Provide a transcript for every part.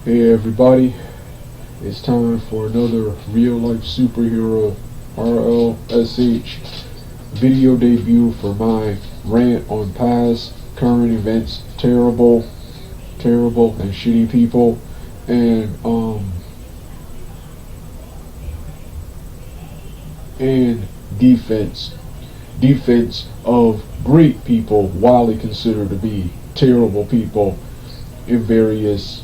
Hey everybody, it's time for another real life superhero RLSH video debut for my rant on past current events, terrible and shitty people, and defense of great people widely considered to be terrible people in various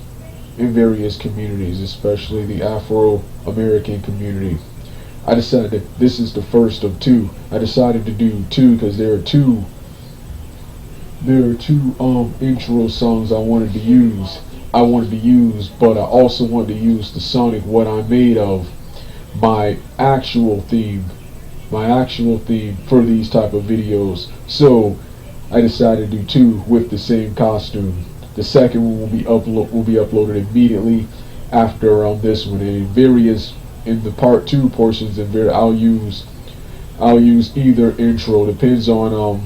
communities, especially the Afro-American community. I decided that this is the first of two. I decided to do two because there are two intro songs I wanted to use. But I also wanted to use the Sonic What I'm Made Of, my actual theme for these type of videos. So I decided to do two with the same costume. The second one will be uploaded immediately after this one. And in the part two portions, I'll use either intro. Depends on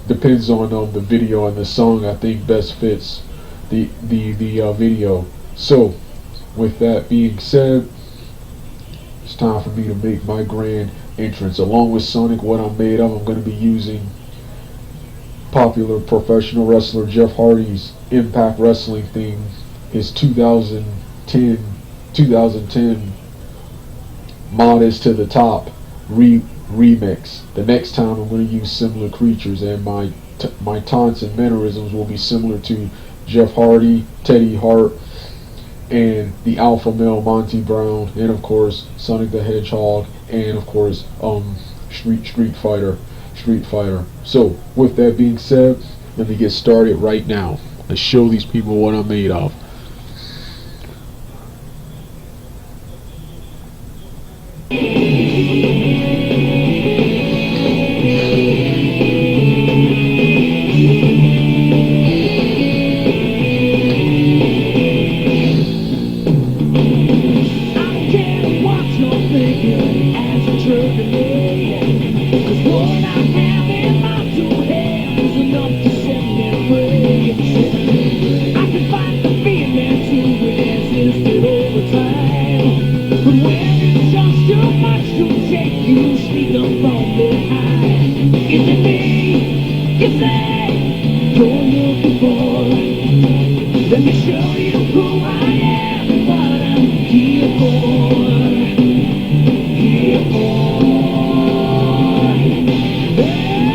the video and the song I think best fits the video. So with that being said, it's time for me to make my grand entrance. Along with Sonic What I'm Made Of, I'm going to be using popular professional wrestler Jeff Hardy's Impact Wrestling theme, his 2010 Modest to the Top remix. The next time I'm going to use similar creatures, and my taunts and mannerisms will be similar to Jeff Hardy, Teddy Hart, and the alpha male Monty Brown, and of course Sonic the Hedgehog, and of course Street Fighter. So with that being said, let me get started right now. Let's show these people what I'm made of. Let me show you who I am, what I'm here for. Hey,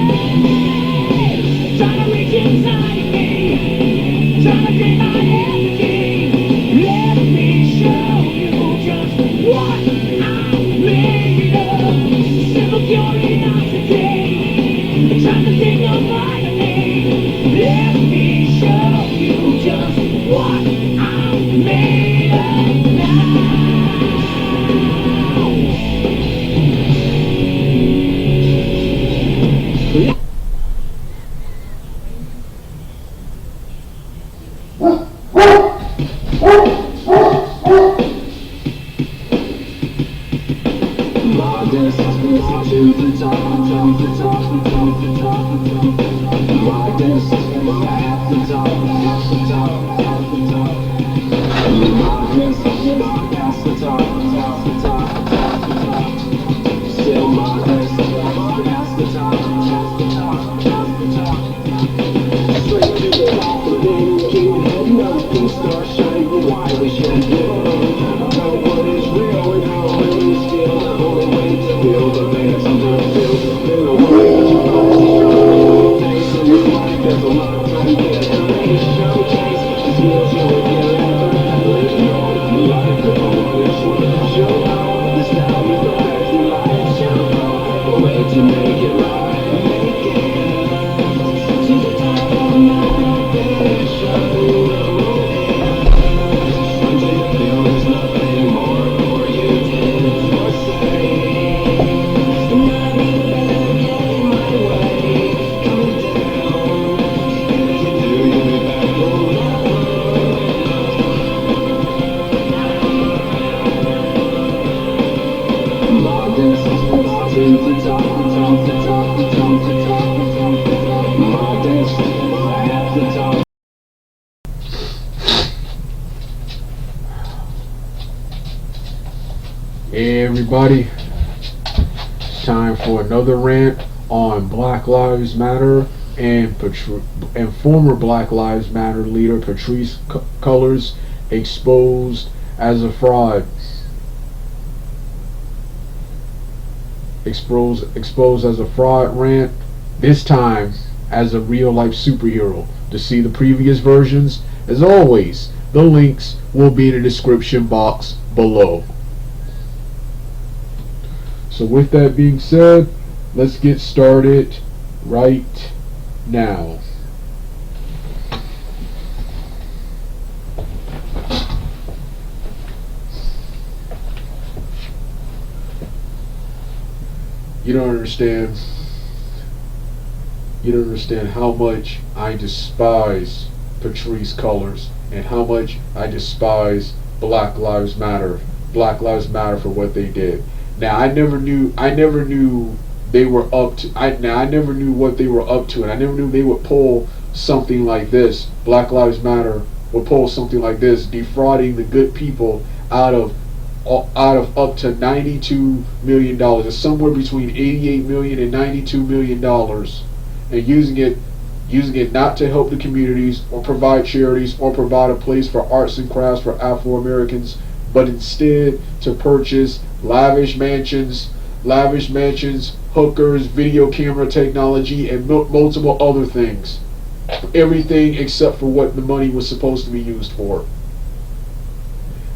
trying to reach inside of me, trying to take my energy. Let me show you just what I'm made of. Simple curiosity, trying to take no part of me. Let me show you just what I'm made of now. My destiny is to the top, My destiny is at the top, My destiny is past the top, Still my destiny is past the top, Straight to the top of the keep head, nothing start shining, why we should go. Know what is real and how it is still the only way to feel the dance and the feel the way that you know. There's a lot of time to get a showcase. This will show it, yeah, life if I want to show how this time you know that you like show a way to make it right, make it to the top of the mountain, show until you feel there's nothing more for you to or say. I'm not even better getting my way, come down. If you do, you'll be back on my distance to the top, My distance at the top. Hey everybody, it's time for another rant on Black Lives Matter and former Black Lives Matter leader Patrisse Cullors exposed as a fraud. Exposed as a fraud rant, this time as a real life superhero. To see the previous versions, as always, the links will be in the description box below. So with that being said, let's get started right now. You don't understand how much I despise Patrisse Cullors and how much I despise Black Lives Matter for what they did. Now I never knew they were up to I never knew what they were up to, and I never knew they would pull something like this. Black Lives Matter would pull something like this, defrauding the good people out of up to $92 million. It's somewhere between $88 million and $92 million, and using it not to help the communities or provide charities or provide a place for arts and crafts for Afro Americans, but instead to purchase lavish mansions, hookers, video camera technology, and multiple other things. Everything except for what the money was supposed to be used for.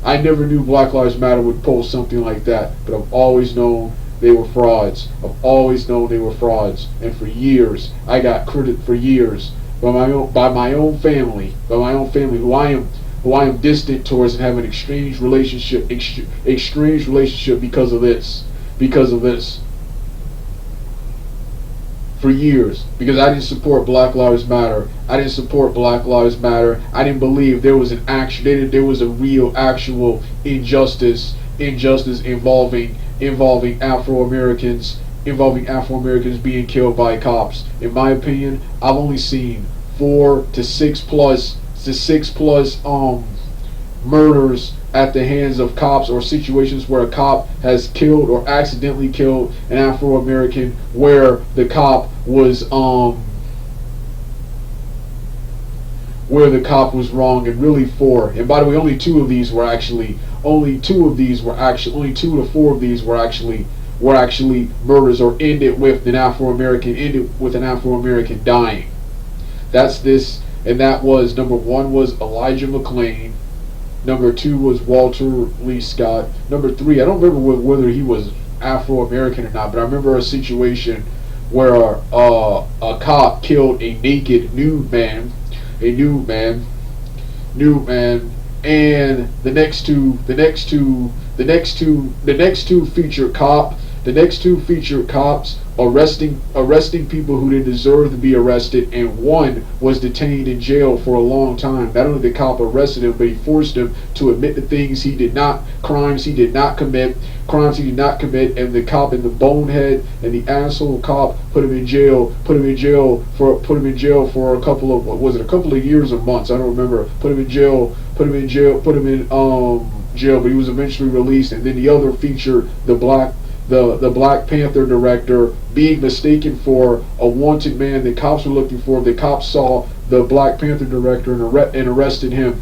I never knew Black Lives Matter would pull something like that, but I've always known they were frauds. And for years, I got credit for years by my own family, who I am distant towards and have an estranged relationship because of this. For years, because I didn't support Black Lives Matter. I didn't believe there was a real actual injustice involving Afro Americans being killed by cops. In my opinion, I've only seen 4 to 6 plus murders at the hands of cops, or situations where a cop has killed or accidentally killed an Afro American, where the cop was wrong, and really 4. And by the way, only 2 to 4 of these were actually murders, or ended with an Afro American dying. That's this, and that was number 1 was Elijah McClain. Number 2 was Walter Lee Scott. Number 3, I don't remember whether he was Afro American or not, but I remember a situation where a cop killed a naked nude man, and the next two featured cops arresting people who didn't deserve to be arrested, and one was detained in jail for a long time. Not only the cop arrested him, but he forced him to admit the crimes he did not commit, and the cop, and the bonehead and the asshole cop put him in jail for a couple of years or months, I don't remember. Put him in jail, but he was eventually released. And then the other featured the Black Panther director being mistaken for a wanted man that cops were looking for. The cops saw the Black Panther director and arrested him.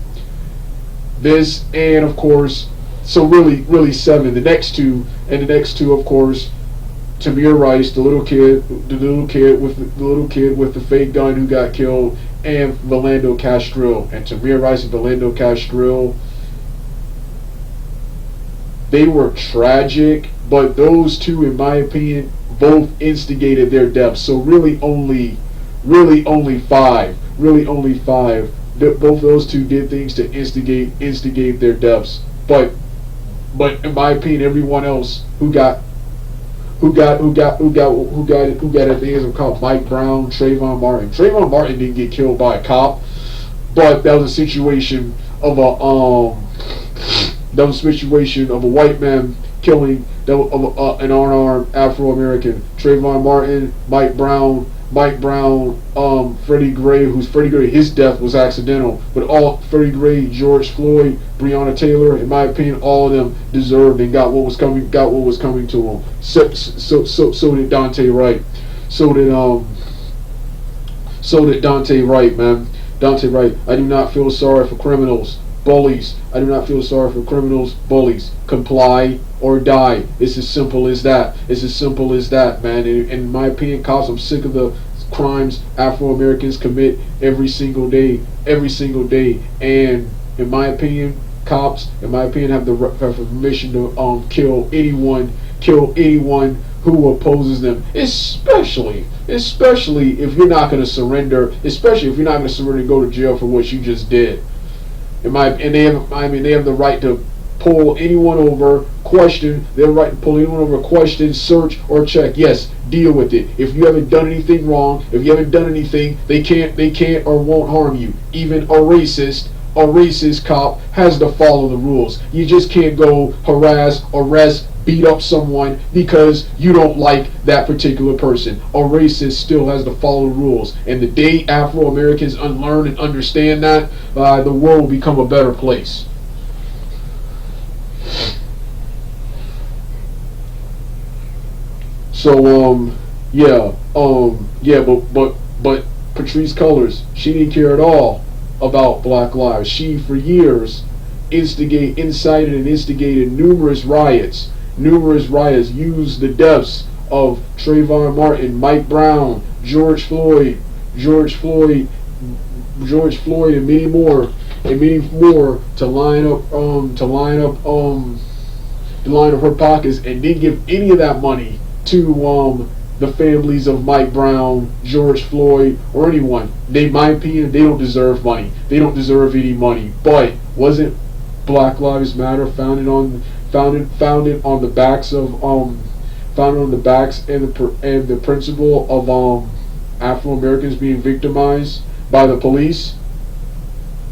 This, and of course, so really 7. The next two, of course, Tamir Rice, the little kid with the fake gun who got killed, and Philando Castile. And Tamir Rice and Philando Castile, they were tragic, but those 2, in my opinion, both instigated their deaths. So really only 5. Both those 2 did things to instigate their deaths. But in my opinion, everyone else who got at the hands of cop, Mike Brown, Trayvon Martin. Trayvon Martin didn't get killed by a cop, but that was a situation of a white man killing an unarmed Afro American. Trayvon Martin, Mike Brown, Mike Brown, Freddie Gray, his death was accidental, but all Freddie Gray, George Floyd, Breonna Taylor, in my opinion, all of them deserved and got what was coming to them. So did Dante Wright. So did Dante Wright, man. Dante Wright. I do not feel sorry for criminals, bullies. I do not feel sorry for criminals, bullies. Comply or die. It's as simple as that. It's as simple as that, man. And in my opinion, cops, I'm sick of the crimes Afro-Americans commit every single day. And in my opinion, cops, have permission to kill anyone who opposes them, especially if you're not going to surrender, and go to jail for what you just did. They have the right to pull anyone over, question. They have the right to pull anyone over, question, search, or check. Yes, deal with it. If you haven't done anything wrong, they can't or won't harm you. Even a racist cop has to follow the rules. You just can't go harass, arrest, beat up someone because you don't like that particular person. A racist still has to follow the rules. And the day Afro-Americans unlearn and understand that, the world will become a better place. So, but Patrisse Cullors, she didn't care at all about Black Lives. She, for years, incited and instigated numerous riots, used the deaths of Trayvon Martin, Mike Brown, George Floyd, and many more, to line up her pockets, and didn't give any of that money to the families of Mike Brown, George Floyd, or anyone. In my opinion, they don't deserve money. They don't deserve any money. But wasn't Black Lives Matter founded on the backs and the principle of Afro-Americans being victimized by the police?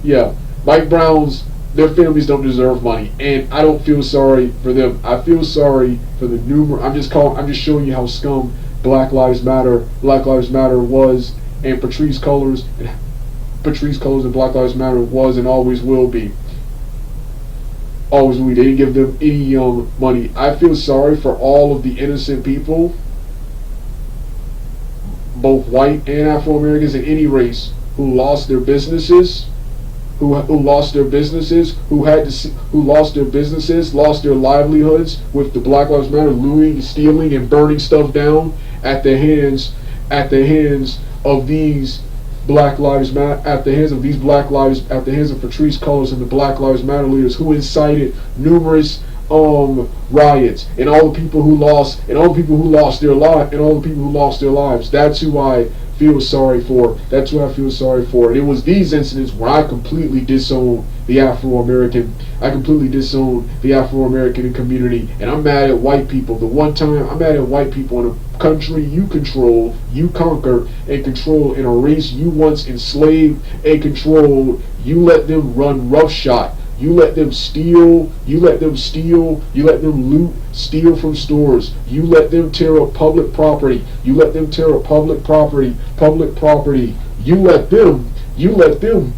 Yeah, Mike Brown's, their families don't deserve money, and I don't feel sorry for them. I feel sorry for the numerous. I'm just showing you how scum Black Lives Matter was, and Patrisse Cullors and Black Lives Matter was and always will be. Always will be. They didn't give them any money. I feel sorry for all of the innocent people, both white and Afro-Americans in any race, who lost their businesses. Lost their businesses, lost their livelihoods with the Black Lives Matter looting, stealing, and burning stuff down at the hands of these Black Lives Matter, at the hands of Patrisse Cullors and the Black Lives Matter leaders who incited numerous riots, and all the people who lost their lives. That's who I feel sorry for. And it was these incidents where I completely disowned the Afro-American community. And I'm mad at white people. I'm mad at white people in a country you control, you conquer, and control, in a race you once enslaved and controlled. You let them run roughshod. You let them steal, you let them loot, steal from stores. You let them tear up public property. You let them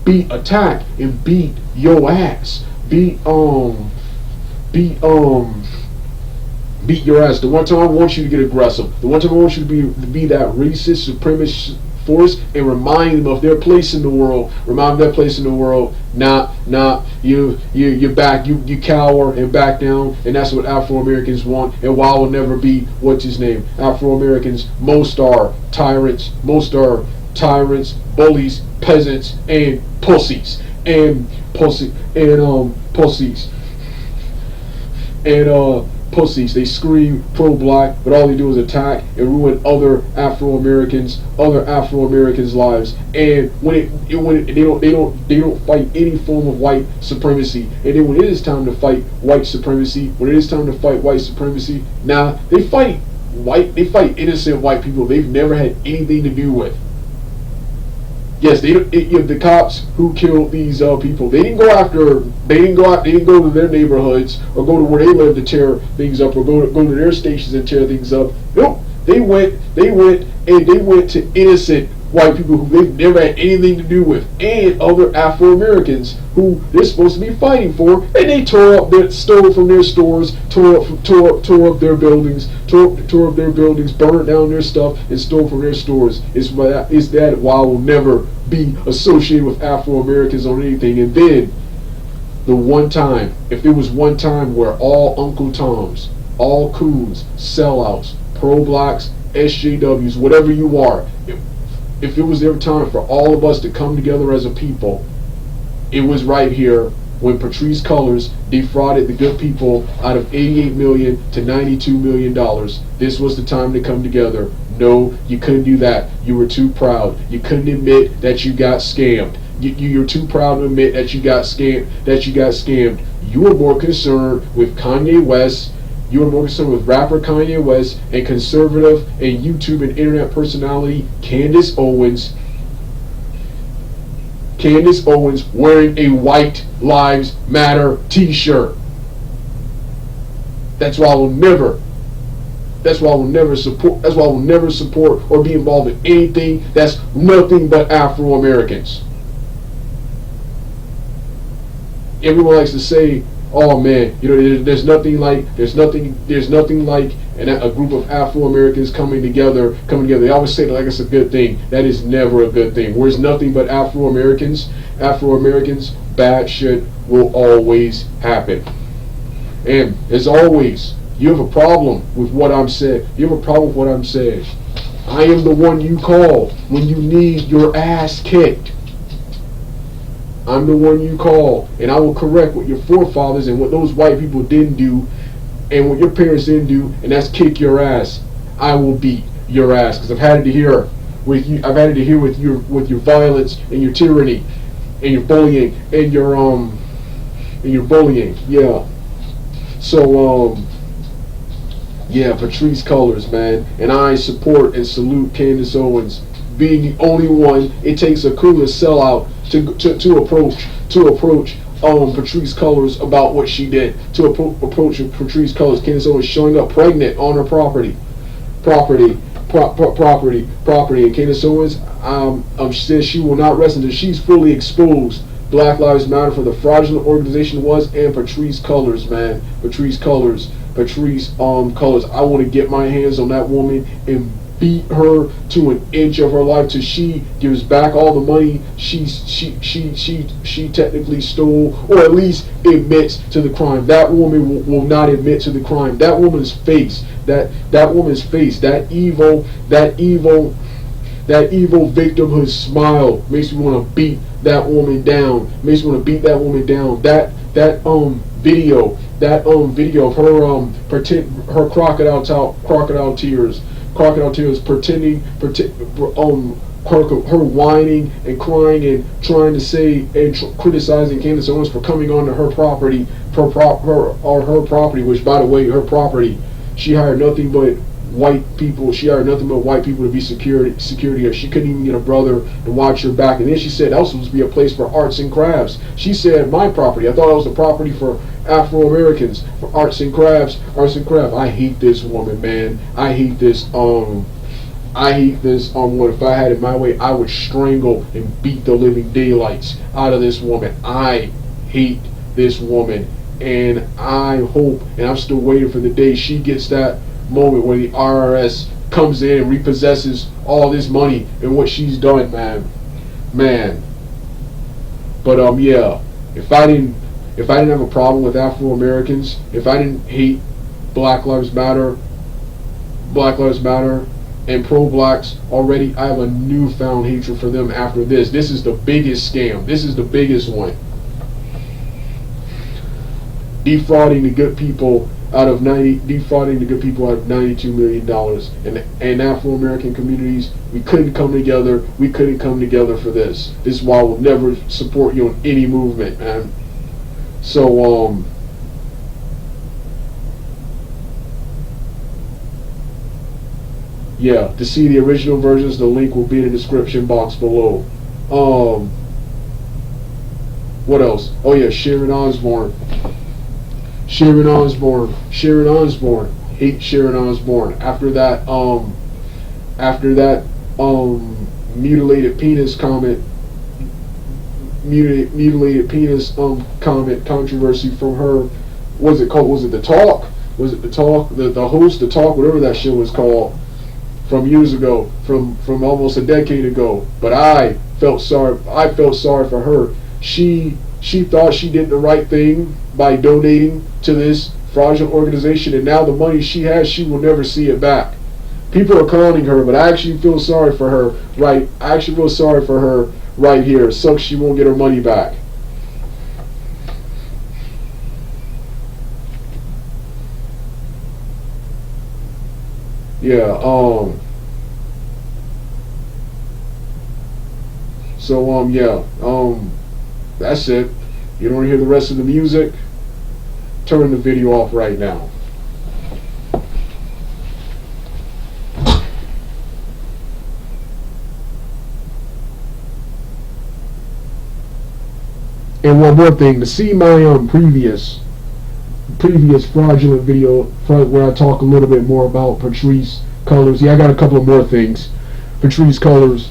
beat, attack, and beat your ass. Beat your ass. The one time I want you to get aggressive. The one time I want you to be that racist, supremacist force, and remind them of their place in the world. You back, you cower and back down, and that's what Afro-Americans want. And while will never be, Afro-Americans, most are tyrants, bullies, peasants, and pussies. Pussies. They scream pro-black, but all they do is attack and ruin other Afro-Americans' lives. And they don't fight any form of white supremacy. And then when it is time to fight white supremacy, they fight innocent white people they've never had anything to do with. Yes, the cops who killed these people, they didn't go to their neighborhoods or go to where they live to tear things up, or go to their stations and tear things up. Nope, they went and they went to innocent white people who they've never had anything to do with, and other Afro-Americans who they're supposed to be fighting for, and they stole from their stores, tore up their buildings, tore up their buildings, burned down their stuff, and stole from their stores. It's that why I will never be associated with Afro-Americans on anything. And then the one time, if there was one time where all Uncle Toms, all coons, sellouts, pro-blacks, SJWs, whatever you are, if it was their time for all of us to come together as a people, it was right here when Patrisse Cullors defrauded the good people out of $88 million to $92 million. This was the time to come together. No, you couldn't do that. You were too proud. You couldn't admit that you got scammed. You're too proud to admit that you got scammed. You were more concerned with Kanye West. You were more concerned with rapper Kanye West and conservative and YouTube and internet personality Candace Owens wearing a White Lives Matter t-shirt. That's why I will never support or be involved in anything that's nothing but Afro-Americans. Everyone likes to say, oh man, there's nothing like a group of Afro-Americans coming together. They always say that like it's a good thing. That is never a good thing. Where's nothing but Afro-Americans, bad shit will always happen. And as always, you have a problem with what I'm saying. I am the one you call when you need your ass kicked. I'm the one you call, and I will correct what your forefathers and what those white people didn't do, and what your parents didn't do, and that's kick your ass. I will beat your ass because I've had it to hear with you. I've had it to hear with your violence and your tyranny, and your bullying and your bullying. Yeah. So yeah, Patrisse Cullors, man, and I support and salute Candace Owens being the only one. It takes a clueless sellout to approach Patrisse Cullors about what she did. To approach Patrisse Cullors, Candace Owens showing up pregnant on her property, and Candace Owens she says she will not rest until she's fully exposed Black Lives Matter for the fraudulent organization it was, and Patrisse Cullors, man, Patrisse Cullors. I want to get my hands on that woman and beat her to an inch of her life till she gives back all the money she technically stole, or at least admits to the crime. That woman will not admit to the crime. That woman's face, that evil victimhood smile makes me want to beat that woman down. That video of her crocodile tears, pretending, her whining and crying and trying to say and criticizing Candace Owens for coming onto her property, her property, which, by the way, her property, she hired nothing but white people. She hired nothing but white people to be security. She couldn't even get a brother to watch her back. And then she said that was supposed to be a place for arts and crafts. She said my property. I thought it was the property for Afro-Americans, for arts and crafts. I hate this woman, man. I hate this. What if I had it my way, I would strangle and beat the living daylights out of this woman. I hate this woman, and I hope, and I'm still waiting for the day she gets that moment where the IRS comes in and repossesses all this money and what she's done, man. But yeah, if I didn't have a problem with Afro-Americans, if I didn't hate Black Lives Matter and pro-blacks already, I have a newfound hatred for them after this. This is the biggest scam. This is the biggest one. Defrauding the good people out of $92 million, and Afro-American communities, we couldn't come together for this. This is why I will never support you in any movement, man. So yeah, to see the original versions, the link will be in the description box below. What else? Oh yeah, Sharon Osbourne. Hate Sharon Osbourne. After that after that mutilated penis comment, mutilated penis comment controversy from her. Was it called? Was it the talk? Was it the talk? The host, the talk, whatever that shit was called, from years ago, from almost a decade ago. But I felt sorry. I felt sorry for her. She thought she did the right thing by donating to this fraudulent organization, and now the money she has, she will never see it back. People are clowning her, but I actually feel sorry for her. Right? I actually feel sorry for her right here. It sucks she won't get her money back. Yeah. So yeah. That's it. You don't want to hear the rest of the music? Turn the video off right now. And one more thing, to see my previous fraudulent video where I talk a little bit more about Patrisse Cullors. Yeah, I got a couple of more things. Patrisse Cullors.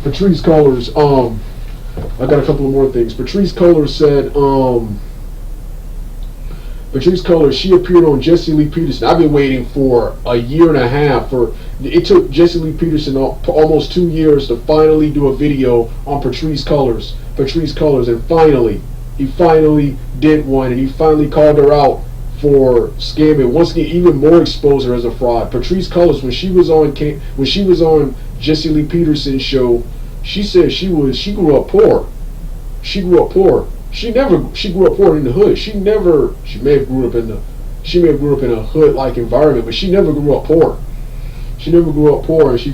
Patrisse Cullors. I got a couple of more things. Patrisse Cullors said. Patrisse Cullors, she appeared on Jesse Lee Peterson. I've been waiting for a year and a half. It took Jesse Lee Peterson almost 2 years to finally do a video on Patrisse Cullors. And finally, he finally did one, and he finally called her out for scamming. Once again, even more exposed her as a fraud. Patrisse Cullors, when she was on Jesse Lee Peterson's show, she said she grew up poor. She grew up poor. She grew up poor in the hood. She may have grew up in a hood-like environment, but she never grew up poor. She never grew up poor, and he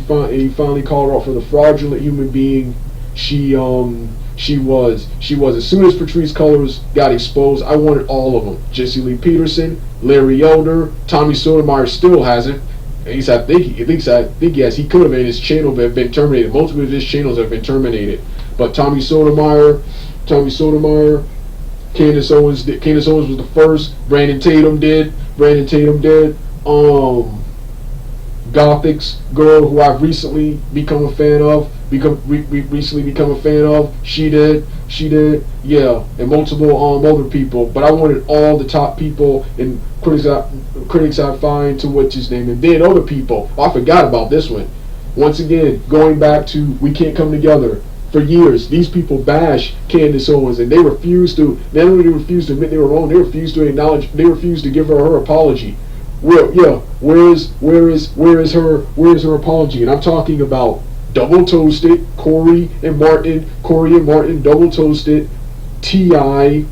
finally called her out for the fraudulent human being she was. As soon as Patrisse Cullors got exposed, I wanted all of them. Jesse Lee Peterson, Larry Elder, Tommy Sotomayor still hasn't. At least I think yes, he could have, and his channel have been terminated. Most of his channels have been terminated. But Tommy Sotomayor, Candace Owens was the first. Brandon Tatum did. Gothic's girl, who I've recently become a fan of. She did. Yeah, and multiple other people. But I wanted all the top people and critics I find to what's his name, and then other people. Oh, I forgot about this one. Once again, going back to We Can't Come Together. For years, these people bash Candace Owens, and they refuse to. Not only they refuse to admit they were wrong, they refuse to acknowledge. They refuse to give her apology. Where is her apology? And I'm talking about Double Toasted, Corey and Martin, Double Toasted, T.I.,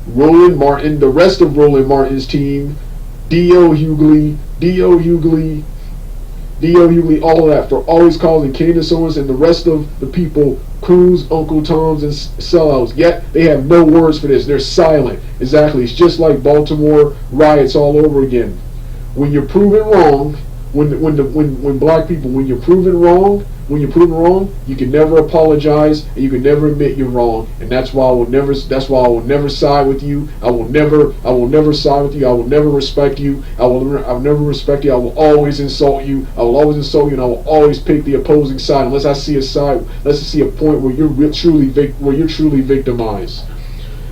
Roland Martin, the rest of Roland Martin's team, D.O. Hughley, all of that, for always calling Candace Owens and the rest of the people crews, Uncle Toms, and sellouts. Yet they have no words for this. They're silent. Exactly. It's just like Baltimore riots all over again. When you're proven wrong, when black people, when you're proven wrong, you can never apologize and you can never admit you're wrong. And that's why I will never side with you. I will never side with you. I will never respect you. I will never respect you. I will always insult you. And I will always pick the opposing side unless I see a point where you're truly victimized.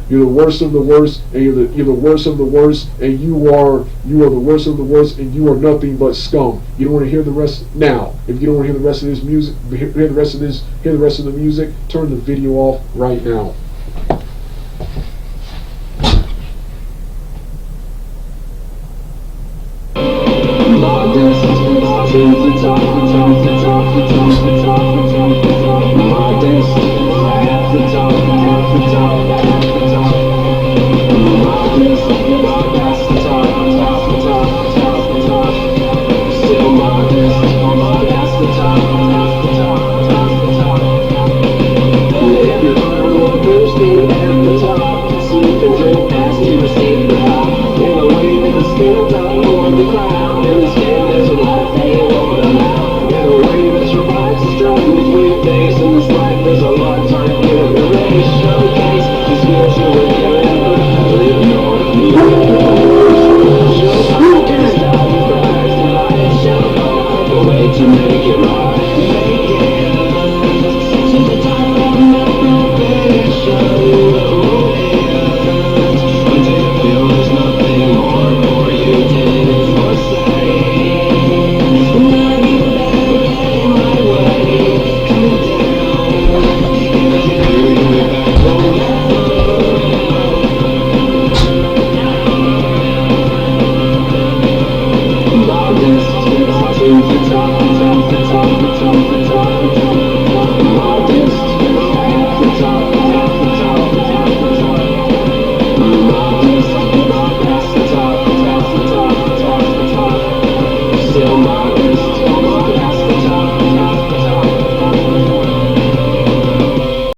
You're the worst of the worst, and you're the worst of the worst, and you are the worst of the worst, and you are nothing but scum. You don't want to hear the rest now. If you don't want to hear the rest of this music, hear the rest of the music, turn the video off right now. to make it right.